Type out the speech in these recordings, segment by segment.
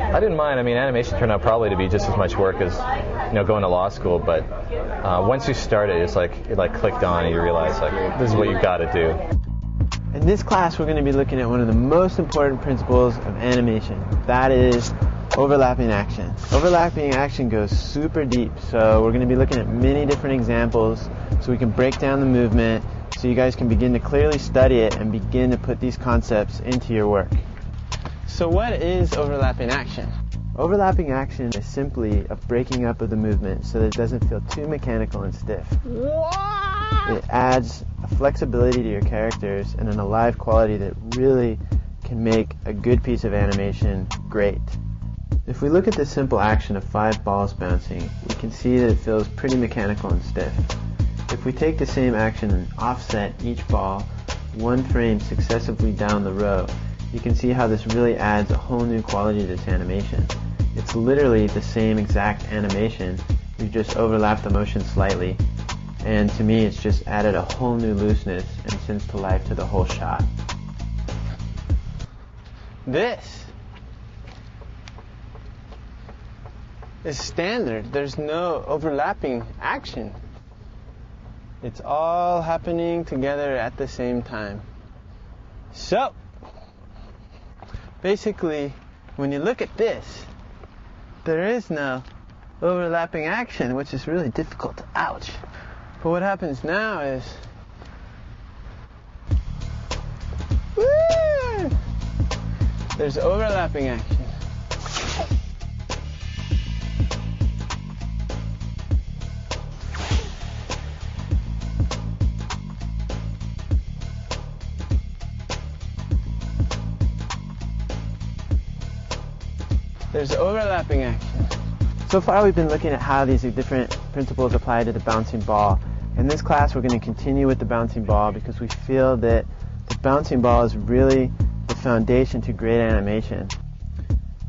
I didn't mind. I mean, animation turned out probably to be just as much work as going to law school. But once you start it, it clicked on, and you realize this is what you've got to do. In this class, we're going to be looking at one of the most important principles of animation. That is overlapping action. Overlapping action goes super deep, so we're going to be looking at many different examples so we can break down the movement so you guys can begin to clearly study it and begin to put these concepts into your work. So what is overlapping action? Overlapping action is simply a breaking up of the movement so that it doesn't feel too mechanical and stiff. It adds a flexibility to your characters and an alive quality that really can make a good piece of animation great. If we look at this simple action of 5 balls bouncing, we can see that it feels pretty mechanical and stiff. If we take the same action and offset each ball 1 frame successively down the row, you can see how this really adds a whole new quality to this animation. It's literally the same exact animation, we've just overlapped the motion slightly, and to me it's just added a whole new looseness and sense to life to the whole shot. This is standard. There's no overlapping action. It's all happening together at the same time. So, basically, when you look at this, there is no overlapping action, which is really difficult. Ouch. But what happens now is, woo! There's overlapping action. There's overlapping action. So far we've been looking at how these different principles apply to the bouncing ball. In this class we're going to continue with the bouncing ball because we feel that the bouncing ball is really the foundation to great animation.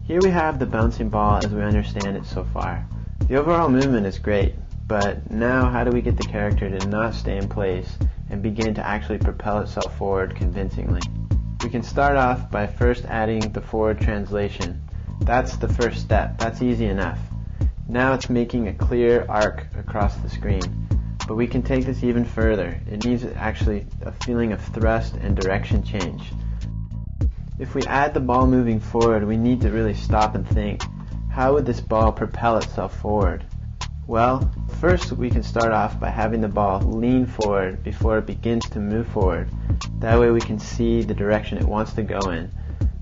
Here we have the bouncing ball as we understand it so far. The overall movement is great, but now how do we get the character to not stay in place and begin to actually propel itself forward convincingly? We can start off by first adding the forward translation. That's the first step. That's easy enough. Now it's making a clear arc across the screen. But we can take this even further. It needs actually a feeling of thrust and direction change. If we add the ball moving forward, we need to really stop and think, how would this ball propel itself forward? Well, first we can start off by having the ball lean forward before it begins to move forward. That way we can see the direction it wants to go in.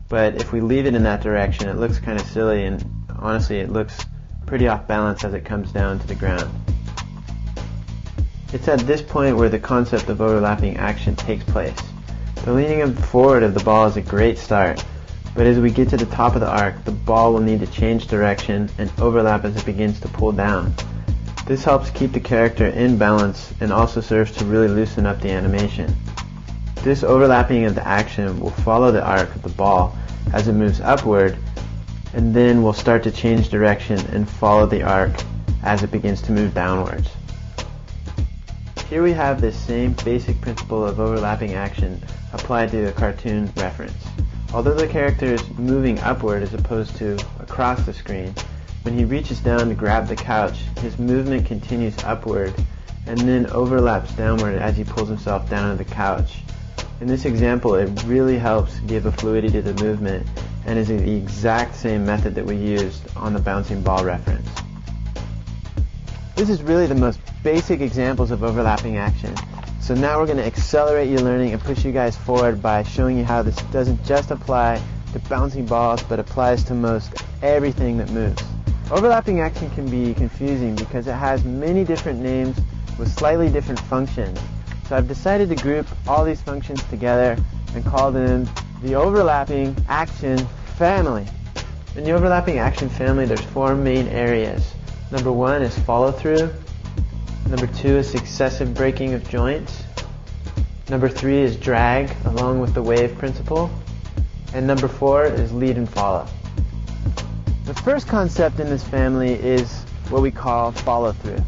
But if we leave it in that direction, it looks kind of silly, and honestly it looks pretty off balance as it comes down to the ground. It's at this point where the concept of overlapping action takes place. The leaning forward of the ball is a great start, but as we get to the top of the arc, the ball will need to change direction and overlap as it begins to pull down. This helps keep the character in balance and also serves to really loosen up the animation. This overlapping of the action will follow the arc of the ball as it moves upward, and then will start to change direction and follow the arc as it begins to move downwards. Here we have this same basic principle of overlapping action applied to a cartoon reference. Although the character is moving upward as opposed to across the screen, when he reaches down to grab the couch, his movement continues upward and then overlaps downward as he pulls himself down to the couch. In this example, it really helps give a fluidity to the movement and is the exact same method that we used on the bouncing ball reference. This is really the most basic examples of overlapping action. So now we're going to accelerate your learning and push you guys forward by showing you how this doesn't just apply to bouncing balls, but applies to most everything that moves. Overlapping action can be confusing because it has many different names with slightly different functions. So I've decided to group all these functions together and call them the overlapping action family. In the overlapping action family, there's 4 main areas. Number 1 is follow through. Number 2 is successive breaking of joints. Number 3 is drag along with the wave principle. And number 4 is lead and follow. The first concept in this family is what we call follow through.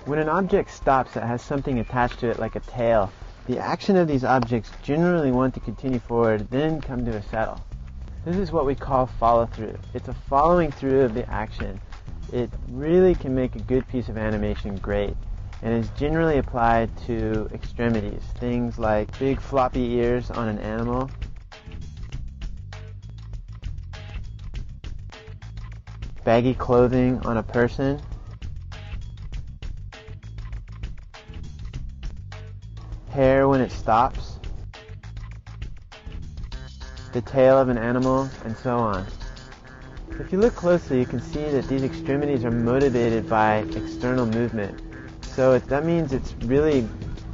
When an object stops that has something attached to it like a tail, the action of these objects generally want to continue forward, then come to a settle. This is what we call follow-through. It's a following through of the action. It really can make a good piece of animation great, and is generally applied to extremities, things like big floppy ears on an animal, baggy clothing on a person, hair when it stops, the tail of an animal, and so on. If you look closely, you can see that these extremities are motivated by external movement. So that means it's really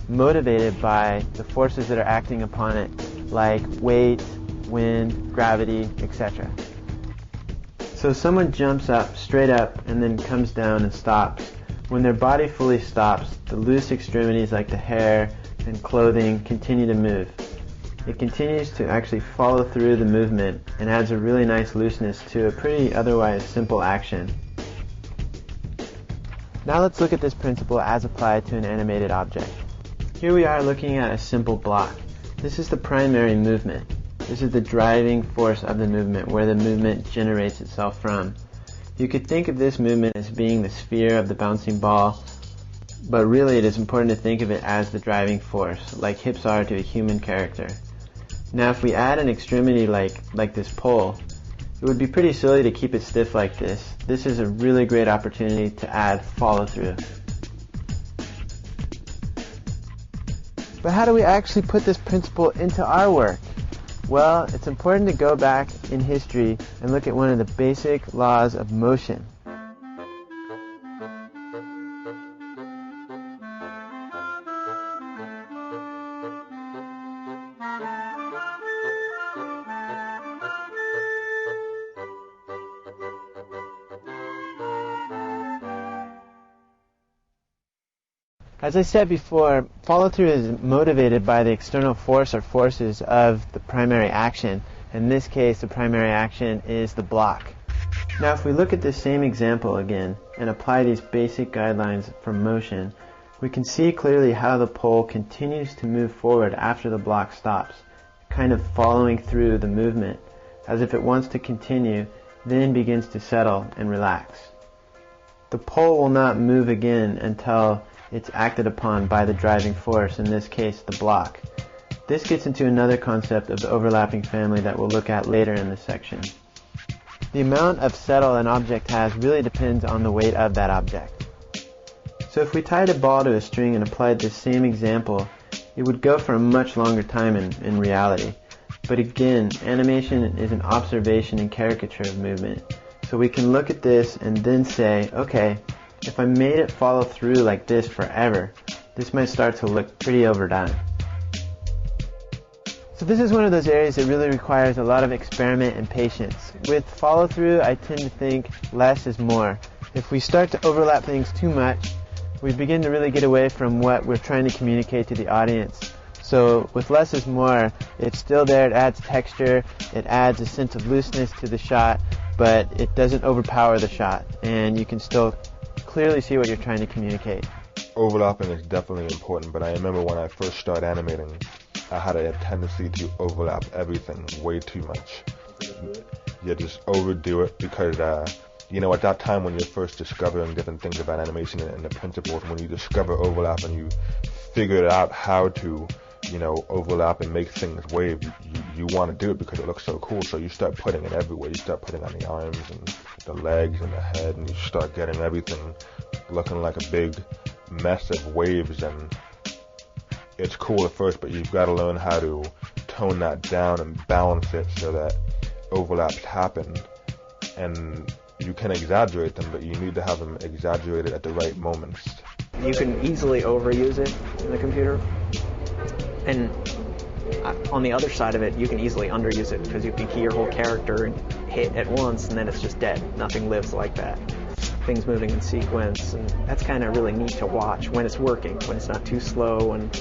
motivated by the forces that are acting upon it, like weight, wind, gravity, etc. So someone jumps up, straight up, and then comes down and stops. When their body fully stops, the loose extremities like the hair and clothing continue to move. It continues to actually follow through the movement and adds a really nice looseness to a pretty otherwise simple action. Now let's look at this principle as applied to an animated object. Here we are looking at a simple block. This is the primary movement. This is the driving force of the movement, where the movement generates itself from. You could think of this movement as being the sphere of the bouncing ball, but really it is important to think of it as the driving force, like hips are to a human character. Now if we add an extremity like this pole, it would be pretty silly to keep it stiff like this. This is a really great opportunity to add follow-through. But how do we actually put this principle into our work? Well, it's important to go back in history and look at one of the basic laws of motion. As I said before, follow-through is motivated by the external force or forces of the primary action. In this case, the primary action is the block. Now if we look at this same example again and apply these basic guidelines for motion, we can see clearly how the pole continues to move forward after the block stops, kind of following through the movement, as if it wants to continue, then begins to settle and relax. The pole will not move again until it's acted upon by the driving force, in this case the block. This gets into another concept of the overlapping family that we'll look at later in this section. The amount of settle an object has really depends on the weight of that object. So if we tied a ball to a string and applied this same example, it would go for a much longer time in reality. But again, animation is an observation and caricature of movement. So we can look at this and then say, okay, if I made it follow through like this forever, this might start to look pretty overdone. So this is one of those areas that really requires a lot of experiment and patience. With follow through, I tend to think less is more. If we start to overlap things too much, we begin to really get away from what we're trying to communicate to the audience. So with less is more, it's still there, it adds texture, it adds a sense of looseness to the shot, but it doesn't overpower the shot, and you can still clearly see what you're trying to communicate. Overlapping is definitely important, but I remember when I first started animating, I had a tendency to overlap everything way too much. Yeah, just overdo it because, at that time when you're first discovering different things about animation and the principles, when you discover overlap and you figure out how to, overlap and make things wave, you want to do it because it looks so cool, so you start putting it everywhere. You start putting on the arms and the legs and the head, and you start getting everything looking like a big mess of waves, and it's cool at first, but you've got to learn how to tone that down and balance it so that overlaps happen, and you can exaggerate them, but you need to have them exaggerated at the right moments. You can easily overuse it in the computer, and on the other side of it, you can easily underuse it because you can key your whole character and hit at once, and then it's just dead. Nothing lives like that. Things moving in sequence, and that's kind of really neat to watch when it's working, when it's not too slow, and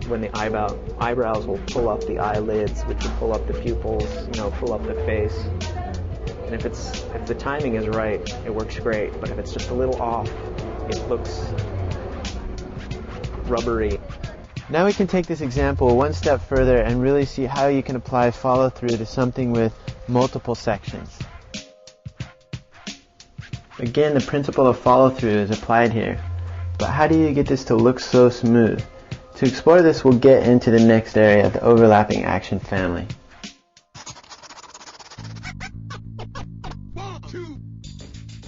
when the eyebrows will pull up the eyelids, which will pull up the pupils, pull up the face. And if the timing is right, it works great. But if it's just a little off, it looks rubbery. Now we can take this example one step further and really see how you can apply follow-through to something with multiple sections. Again, the principle of follow-through is applied here. But how do you get this to look so smooth? To explore this, we'll get into the next area of the overlapping action family.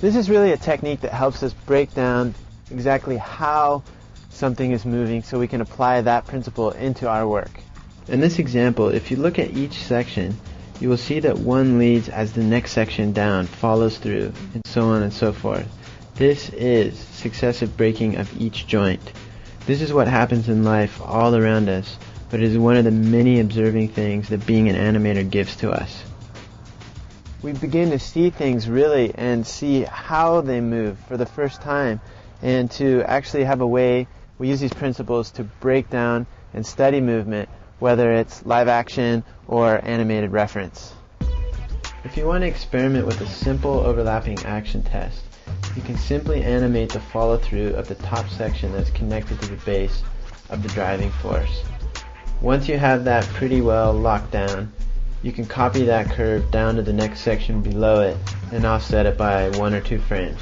This is really a technique that helps us break down exactly how something is moving so we can apply that principle into our work. In this example, if you look at each section, you will see that one leads as the next section down follows through, and so on and so forth. This is successive breaking of each joint. This is what happens in life all around us, but it is one of the many observing things that being an animator gives to us. We begin to see things really and see how they move for the first time, and to actually have a way, we use these principles to break down and study movement, whether it's live action or animated reference. If you want to experiment with a simple overlapping action test, you can simply animate the follow-through of the top section that's connected to the base of the driving force. Once you have that pretty well locked down, you can copy that curve down to the next section below it and offset it by 1 or 2 frames.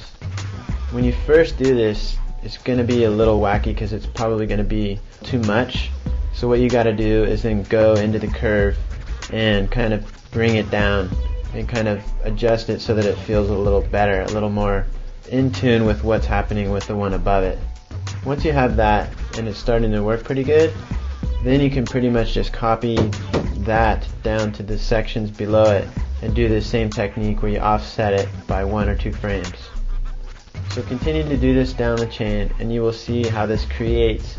When you first do this, it's going to be a little wacky because it's probably going to be too much. So what you got to do is then go into the curve and kind of bring it down and kind of adjust it so that it feels a little better, a little more in tune with what's happening with the one above it. Once you have that and it's starting to work pretty good, then you can pretty much just copy that down to the sections below it and do the same technique where you offset it by 1 or 2 frames. So continue to do this down the chain and you will see how this creates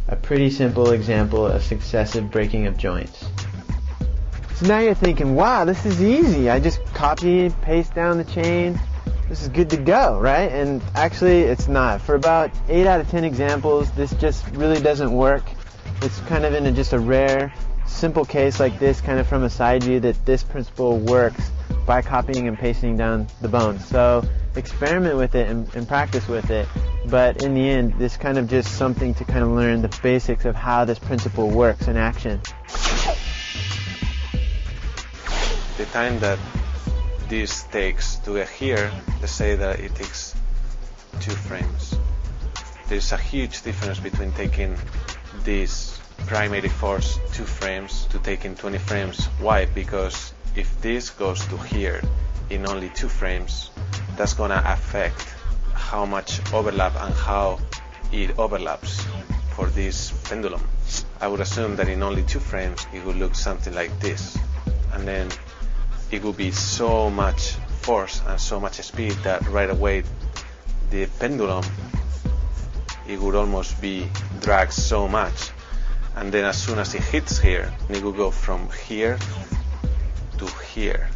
a pretty simple example of successive breaking of joints. So now you're thinking, wow, this is easy. I just copy, paste down the chain. This is good to go, right? And actually it's not. For about 8 out of 10 examples, this just really doesn't work. It's kind of in just a rare, simple case like this, kind of from a side view, that this principle works by copying and pasting down the bones. So experiment with it and practice with it, but in the end, this kind of just something to kind of learn the basics of how this principle works in action. The time that this takes to get here, let's say that it takes 2 frames. There's a huge difference between taking this primary force 2 frames to taking 20 frames. Why? Because if this goes to here in only 2 frames, that's gonna affect how much overlap and how it overlaps for this pendulum. I would assume that in only 2 frames it would look something like this, and then it would be so much force and so much speed that right away the pendulum, it would almost be dragged so much, and then as soon as it hits here, it will go from here to here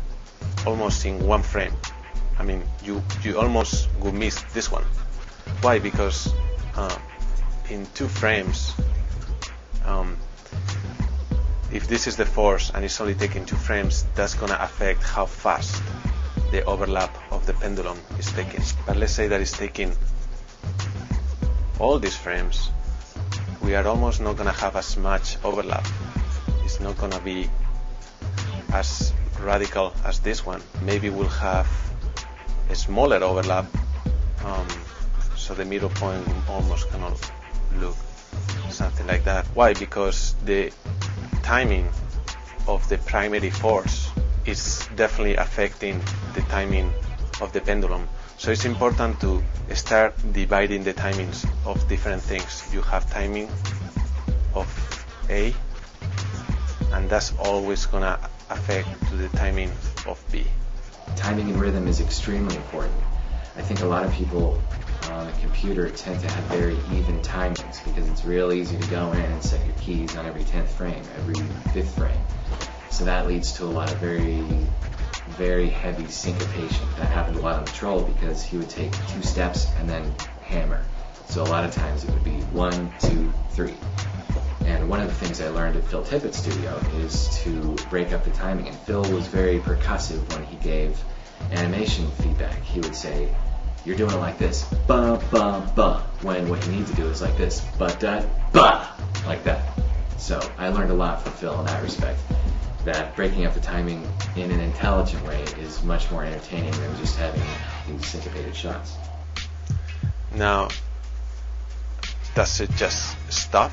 almost in 1 frame. I mean, you almost would miss this one. Why? Because in 2 frames, if this is the force and it's only taking 2 frames, that's gonna affect how fast the overlap of the pendulum is taking. But let's say that it's taking all these frames, we are almost not gonna have as much overlap. It's not gonna be as radical as this one. Maybe we'll have a smaller overlap, so the middle point almost cannot look something like that. Why? Because the timing of the primary force is definitely affecting the timing of the pendulum. So it's important to start dividing the timings of different things. You have timing of A, and that's always gonna affect to the timing of B. Timing and rhythm is extremely important. I think a lot of people on a computer tend to have very even timings because it's real easy to go in and set your keys on every 10th frame, every 5th frame. So that leads to a lot of very heavy syncopation. That happened a lot on the Troll because he would take 2 steps and then hammer. So a lot of times it would be 1, 2, 3. And one of the things I learned at Phil Tippett's studio is to break up the timing. And Phil was very percussive when he gave animation feedback. He would say, you're doing it like this, ba ba ba, when what you need to do is like this, ba da ba, like that. So I learned a lot from Phil in that respect, that breaking up the timing in an intelligent way is much more entertaining than just having these syncopated shots. Now, does it just stop,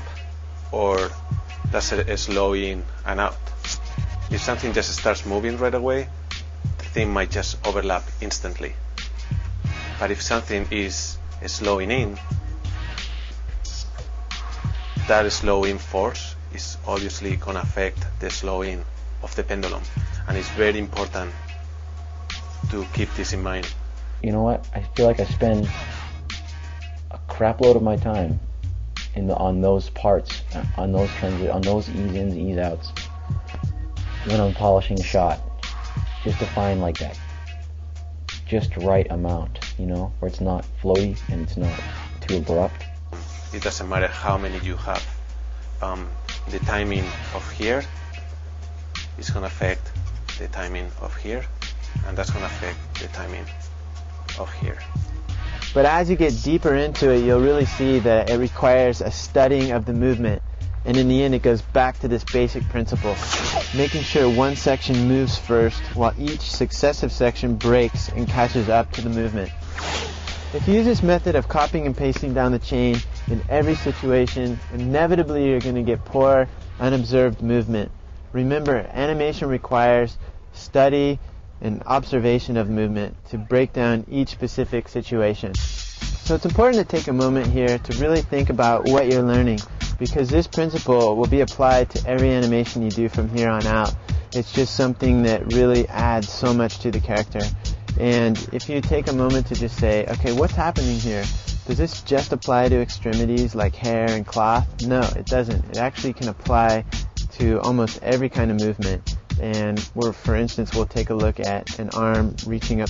or does it slow in and out? If something just starts moving right away, the thing might just overlap instantly. But if something is slowing in, that slowing force is obviously going to affect the slowing of the pendulum, and it's very important to keep this in mind. You know what? I feel like I spend a crap load of my time on those parts, on those ease-ins, ease-outs, when I'm polishing a shot, just to find like that just right amount, you know, where it's not floaty and it's not too abrupt. It doesn't matter how many you have. The timing of here is going to affect the timing of here, and that's going to affect the timing of here. But as you get deeper into it, you'll really see that it requires a studying of the movement. And in the end, it goes back to this basic principle, making sure one section moves first while each successive section breaks and catches up to the movement. If you use this method of copying and pasting down the chain in every situation, inevitably you're going to get poor, unobserved movement. Remember, animation requires study and observation of movement to break down each specific situation. So it's important to take a moment here to really think about what you're learning, because this principle will be applied to every animation you do from here on out. It's just something that really adds so much to the character. And if you take a moment to just say, okay, what's happening here? Does this just apply to extremities like hair and cloth? No, it doesn't. It actually can apply to almost every kind of movement. And for instance, we'll take a look at an arm reaching up.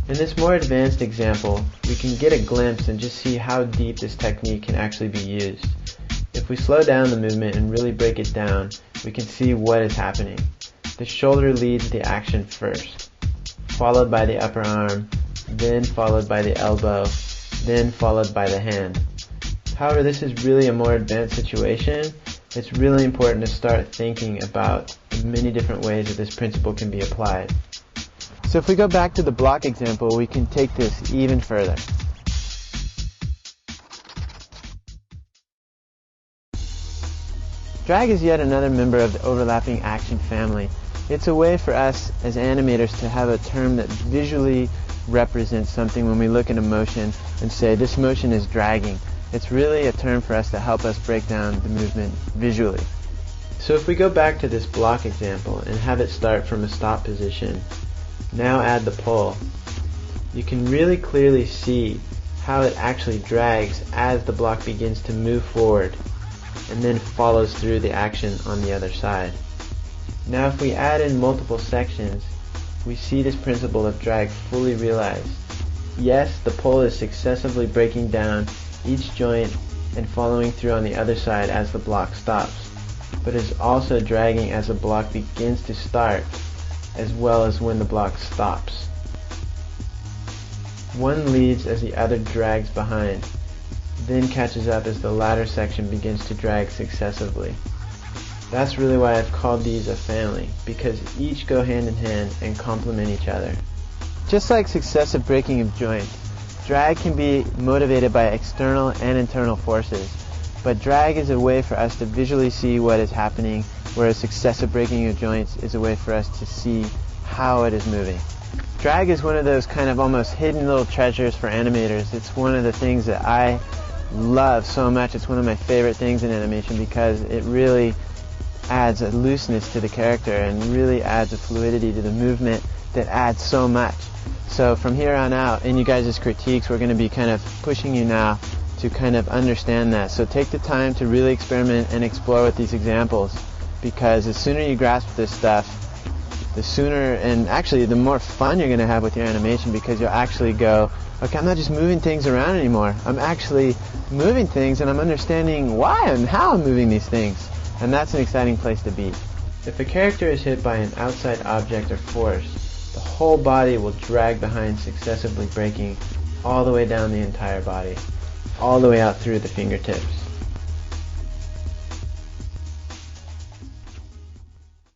In this more advanced example, we can get a glimpse and just see how deep this technique can actually be used. If we slow down the movement and really break it down, we can see what is happening. The shoulder leads the action first, followed by the upper arm, then followed by the elbow, then followed by the hand. However, this is really a more advanced situation. It's really important to start thinking about the many different ways that this principle can be applied. So if we go back to the block example, we can take this even further. Drag is yet another member of the overlapping action family. It's a way for us as animators to have a term that visually represents something when we look at a motion and say this motion is dragging. It's really a term for us to help us break down the movement visually. So if we go back to this block example and have it start from a stop position, now add the pull, you can really clearly see how it actually drags as the block begins to move forward and then follows through the action on the other side. Now if we add in multiple sections, we see this principle of drag fully realized. Yes, the pull is successively breaking down each joint and following through on the other side as the block stops, but is also dragging as the block begins to start as well as when the block stops. One leads as the other drags behind, then catches up as the latter section begins to drag successively. That's really why I've called these a family, because each go hand in hand and complement each other. Just like successive breaking of joints, drag can be motivated by external and internal forces, but drag is a way for us to visually see what is happening, whereas successive breaking of joints is a way for us to see how it is moving. Drag is one of those kind of almost hidden little treasures for animators. It's one of the things that I love so much. It's one of my favorite things in animation because it really adds a looseness to the character and really adds a fluidity to the movement that adds so much. So from here on out, in you guys' critiques, we're going to be kind of pushing you now to kind of understand that. So take the time to really experiment and explore with these examples, because the sooner you grasp this stuff, the sooner, and actually the more fun you're going to have with your animation, because you'll actually go, okay, I'm not just moving things around anymore. I'm actually moving things and I'm understanding why and how I'm moving these things. And that's an exciting place to be. If a character is hit by an outside object or force, The whole body will drag behind, successively breaking all the way down the entire body, all the way out through the fingertips.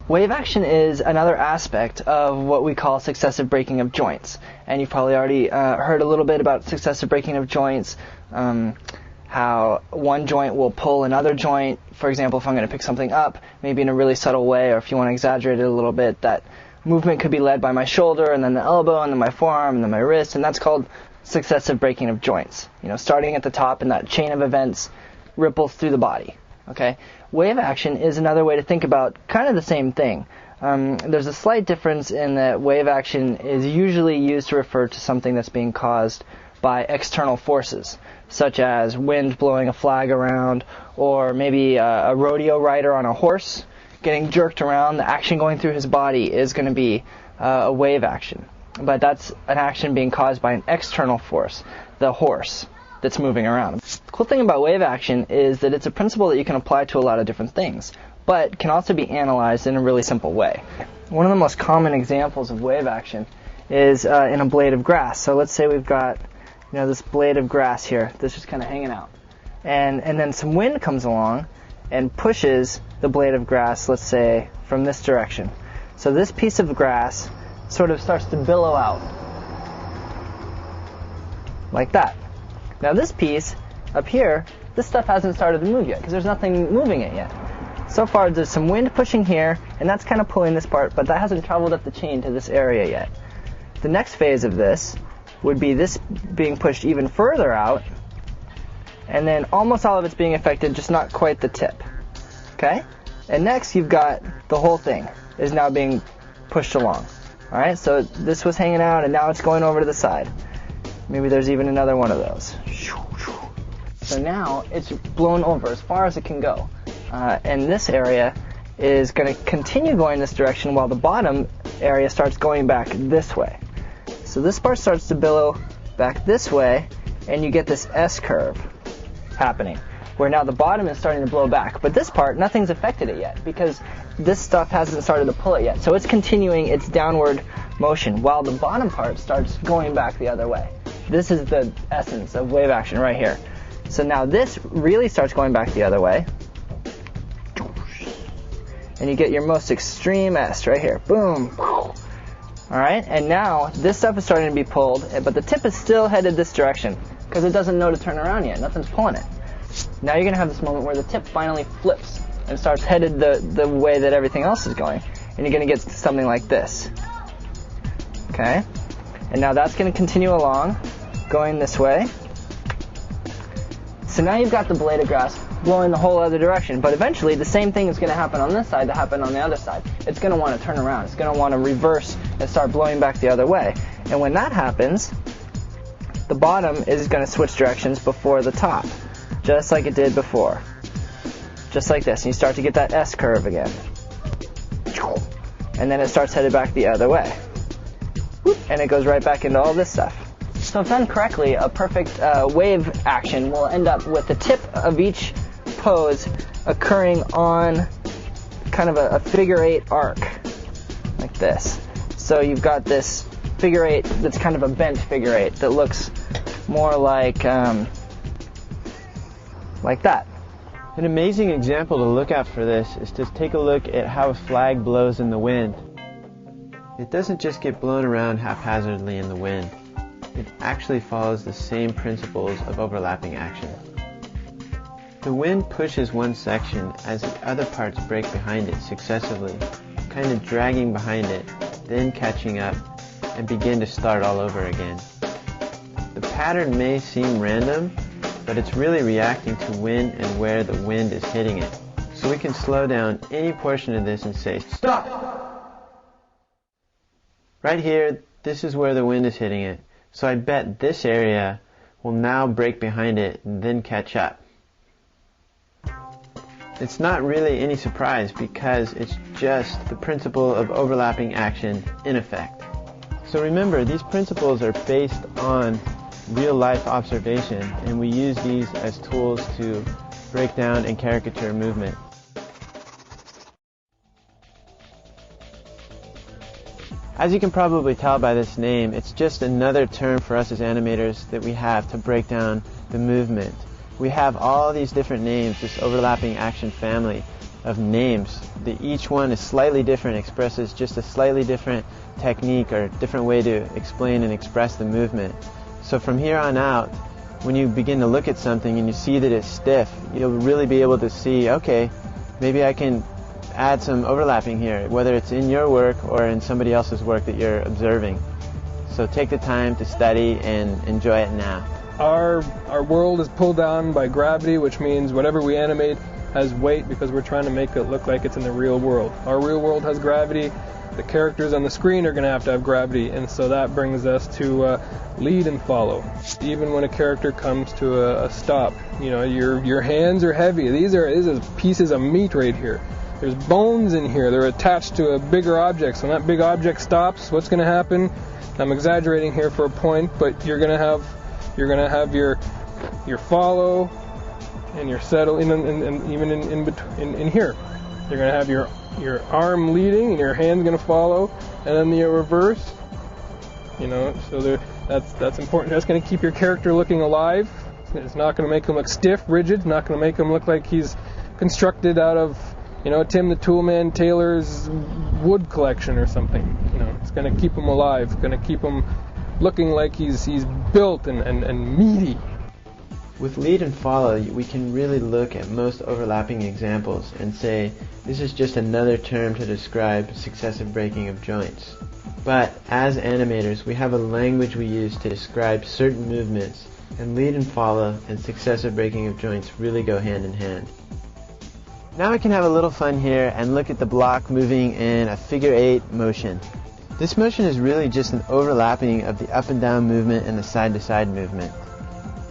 Wave action is another aspect of what we call successive breaking of joints. And you've probably already heard a little bit about successive breaking of joints, how one joint will pull another joint. For example, if I'm going to pick something up, maybe in a really subtle way, or if you want to exaggerate it a little bit, that movement could be led by my shoulder, and then the elbow, and then my forearm, and then my wrist, and that's called successive breaking of joints. You know, starting at the top, and that chain of events ripples through the body. Okay? Wave action is another way to think about kind of the same thing. There's a slight difference in that wave action is usually used to refer to something that's being caused by external forces, such as wind blowing a flag around, or maybe a rodeo rider on a horse getting jerked around. The action going through his body is going to be a wave action. But that's an action being caused by an external force, the horse that's moving around. The cool thing about wave action is that it's a principle that you can apply to a lot of different things, but can also be analyzed in a really simple way. One of the most common examples of wave action is in a blade of grass. So let's say we've got this blade of grass here that's just kind of hanging out. And then some wind comes along and pushes the blade of grass, let's say, from this direction. So this piece of grass sort of starts to billow out. Like that. Now this piece up here, this stuff hasn't started to move yet because there's nothing moving it yet. So far there's some wind pushing here, and that's kind of pulling this part, but that hasn't traveled up the chain to this area yet. The next phase of this would be this being pushed even further out, and then almost all of it's being affected, just not quite the tip. Okay? And next you've got the whole thing is now being pushed along. Alright, so this was hanging out and now it's going over to the side. Maybe there's even another one of those. So now it's blown over as far as it can go. And this area is going to continue going this direction while the bottom area starts going back this way. So this part starts to billow back this way, and you get this S curve happening, where now the bottom is starting to blow back. But this part, nothing's affected it yet, because this stuff hasn't started to pull it yet. So it's continuing its downward motion, while the bottom part starts going back the other way. This is the essence of wave action right here. So now this really starts going back the other way. And you get your most extreme S right here. Boom. Alright, and now this stuff is starting to be pulled, but the tip is still headed this direction because it doesn't know to turn around yet. Nothing's pulling it. Now you're going to have this moment where the tip finally flips and starts headed the way that everything else is going. And you're going to get something like this. Okay? And now that's going to continue along, going this way. So now you've got the blade of grass blowing the whole other direction, but eventually the same thing is going to happen on this side to happen on the other side. It's going to want to turn around. It's going to want to reverse and start blowing back the other way. And when that happens, the bottom is going to switch directions before the top, just like it did before. Just like this. And you start to get that S curve again. And then it starts headed back the other way. And it goes right back into all this stuff. So if done correctly, a perfect wave action will end up with the tip of each pose occurring on kind of a figure eight arc, like this. So you've got this figure eight that's kind of a bent figure eight that looks more like that. An amazing example to look at for this is to take a look at how a flag blows in the wind. It doesn't just get blown around haphazardly in the wind. It actually follows the same principles of overlapping action. The wind pushes one section as the other parts break behind it successively, kind of dragging behind it, then catching up, and begin to start all over again. The pattern may seem random, but it's really reacting to when and where the wind is hitting it. So we can slow down any portion of this and say, stop! Right here, this is where the wind is hitting it. So I bet this area will now break behind it and then catch up. It's not really any surprise because it's just the principle of overlapping action in effect. So remember, these principles are based on real-life observation, and we use these as tools to break down and caricature movement. As you can probably tell by this name, it's just another term for us as animators that we have to break down the movement. We have all these different names, this overlapping action family of names. Each one is slightly different, expresses just a slightly different technique or different way to explain and express the movement. So from here on out, when you begin to look at something and you see that it's stiff, you'll really be able to see, okay, maybe I can add some overlapping here, whether it's in your work or in somebody else's work that you're observing. So take the time to study and enjoy it now. Our world is pulled down by gravity, which means whatever we animate has weight because we're trying to make it look like it's in the real world. Our real world has gravity. The characters on the screen are going to have gravity, and so that brings us to lead and follow. Even when a character comes to a stop, you know, your hands are heavy. These are pieces of meat right here. There's bones in here. They're attached to a bigger object. So when that big object stops, what's going to happen? I'm exaggerating here for a point, but you're going to have your follow and your settle and even in here. You're going to have your arm leading and your hand's going to follow, and then the reverse. You know, so that's important. That's going to keep your character looking alive. It's not going to make him look stiff, rigid. It's not going to make him look like he's constructed out of, you know, Tim the Toolman Taylor's wood collection or something. You know, it's going to keep him alive. It's going to keep him looking like he's built and meaty. With lead and follow, we can really look at most overlapping examples and say this is just another term to describe successive breaking of joints. But as animators, we have a language we use to describe certain movements, and lead and follow and successive breaking of joints really go hand in hand. Now we can have a little fun here and look at the block moving in a figure 8 motion. This motion is really just an overlapping of the up and down movement and the side to side movement.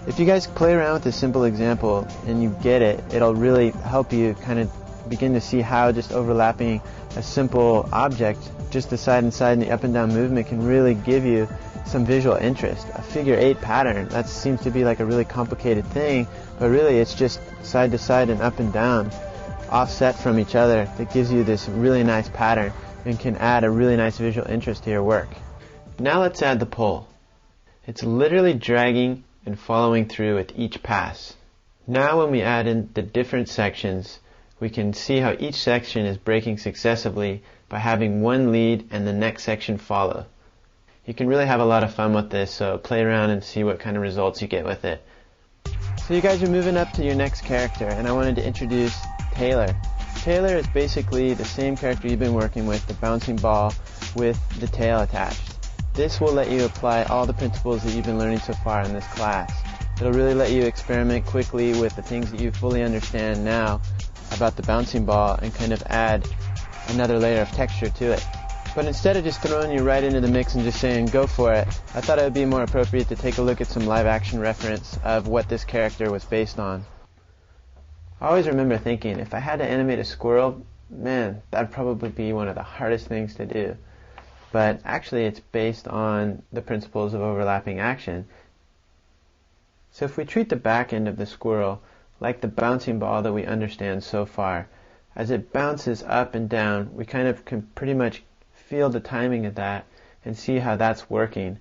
If you guys play around with this simple example and you get it, it'll really help you kind of begin to see how just overlapping a simple object, just the side and side and the up and down movement, can really give you some visual interest. A figure 8 pattern, that seems to be like a really complicated thing, but really it's just side to side and up and down, offset from each other, that gives you this really nice pattern and can add a really nice visual interest to your work. Now let's add the pull. It's literally dragging and following through with each pass. Now when we add in the different sections, we can see how each section is breaking successively by having one lead and the next section follow. You can really have a lot of fun with this, so play around and see what kind of results you get with it. So you guys are moving up to your next character, and I wanted to introduce Taylor. Taylor is basically the same character you've been working with, the bouncing ball with the tail attached. This will let you apply all the principles that you've been learning so far in this class. It'll really let you experiment quickly with the things that you fully understand now about the bouncing ball and kind of add another layer of texture to it. But instead of just throwing you right into the mix and just saying go for it, I thought it would be more appropriate to take a look at some live action reference of what this character was based on. I always remember thinking, if I had to animate a squirrel, man, that'd probably be one of the hardest things to do. But actually it's based on the principles of overlapping action. So if we treat the back end of the squirrel like the bouncing ball that we understand so far, as it bounces up and down, we kind of can pretty much feel the timing of that and see how that's working.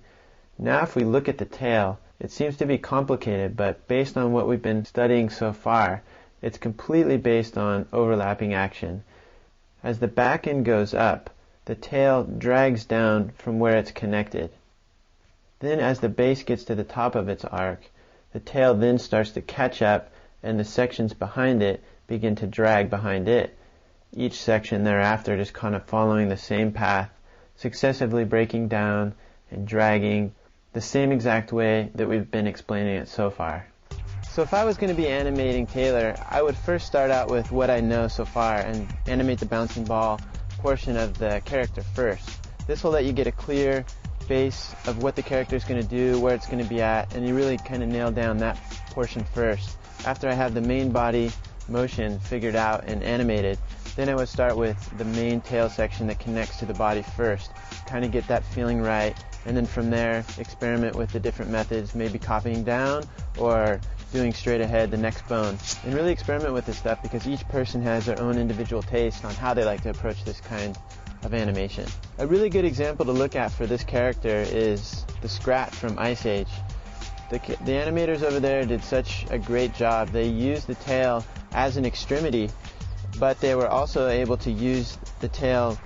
Now if we look at the tail, it seems to be complicated, but based on what we've been studying so far, it's completely based on overlapping action. As the back end goes up, the tail drags down from where it's connected. Then as the base gets to the top of its arc, the tail then starts to catch up and the sections behind it begin to drag behind it. Each section thereafter just kind of following the same path, successively breaking down and dragging the same exact way that we've been explaining it so far. So if I was going to be animating Taylor, I would first start out with what I know so far and animate the bouncing ball portion of the character first. This will let you get a clear base of what the character is going to do, where it's going to be at, and you really kind of nail down that portion first. After I have the main body motion figured out and animated, then I would start with the main tail section that connects to the body first, kind of get that feeling right, and then from there experiment with the different methods, maybe copying down or doing straight ahead the next bone, and really experiment with this stuff because each person has their own individual taste on how they like to approach this kind of animation. A really good example to look at for this character is the Scrat from Ice Age. The animators over there did such a great job. They used the tail as an extremity, but they were also able to use the tail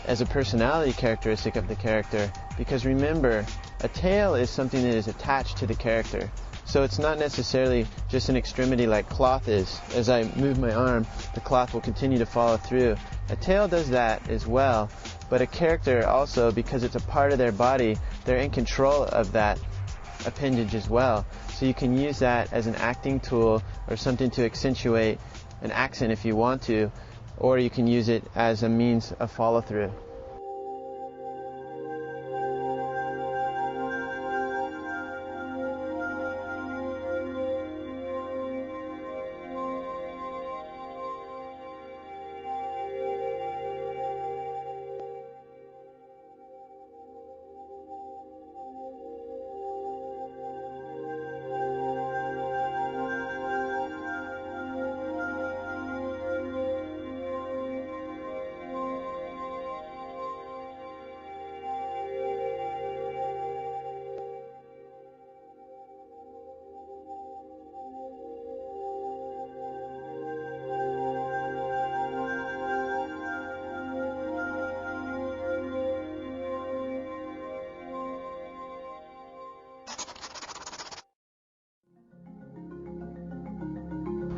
as a personality characteristic of the character, because remember, a tail is something that is attached to the character. So it's not necessarily just an extremity like cloth is. As I move my arm, the cloth will continue to follow through. A tail does that as well, but a character also, because it's a part of their body, they're in control of that appendage as well. So you can use that as an acting tool or something to accentuate an accent if you want to, or you can use it as a means of follow-through.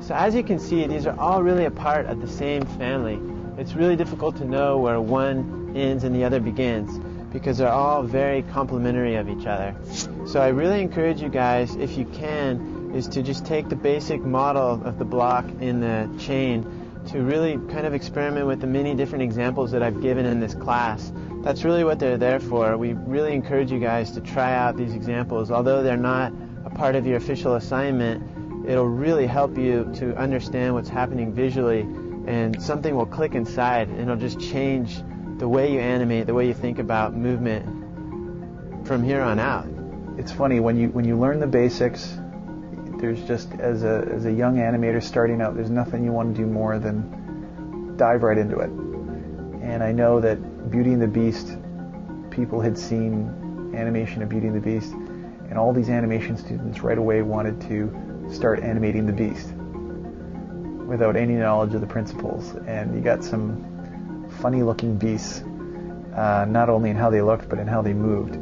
So as you can see, these are all really a part of the same family. It's really difficult to know where one ends and the other begins, because they're all very complementary of each other. So I really encourage you guys, if you can, is to just take the basic model of the block in the chain to really kind of experiment with the many different examples that I've given in this class. That's really what they're there for. We really encourage you guys to try out these examples. Although they're not a part of your official assignment, it'll really help you to understand what's happening visually, and something will click inside and it'll just change the way you animate, the way you think about movement from here on out. It's funny, when you learn the basics, there's just, as a young animator starting out, there's nothing you want to do more than dive right into it. And I know that Beauty and the Beast, people had seen animation of Beauty and the Beast, and all these animation students right away wanted to start animating the Beast without any knowledge of the principles. And you got some funny looking beasts, not only in how they looked but in how they moved.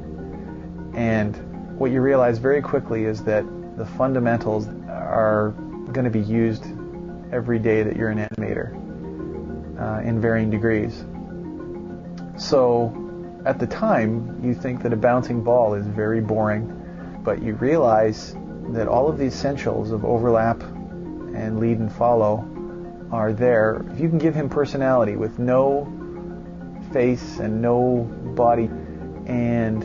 And what you realize very quickly is that the fundamentals are going to be used every day that you're an animator in varying degrees. So at the time you think that a bouncing ball is very boring, but you realize that all of the essentials of overlap and lead and follow are there. If you can give him personality with no face and no body, and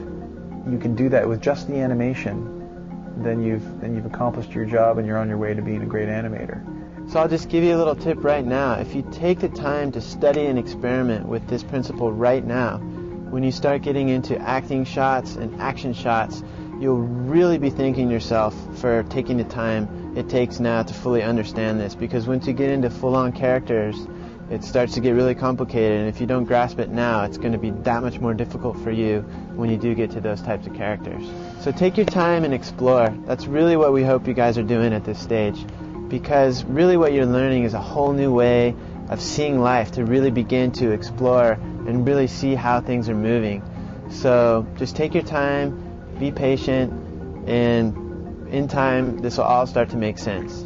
you can do that with just the animation, then you've accomplished your job and you're on your way to being a great animator. So I'll just give you a little tip right now. If you take the time to study and experiment with this principle right now, when you start getting into acting shots and action shots, you'll really be thanking yourself for taking the time it takes now to fully understand this, because once you get into full-on characters, it starts to get really complicated, and if you don't grasp it now, it's going to be that much more difficult for you when you do get to those types of characters. So take your time and explore. That's really what we hope you guys are doing at this stage, because really what you're learning is a whole new way of seeing life, to really begin to explore and really see how things are moving. So just take your time, be patient, and in time this will all start to make sense.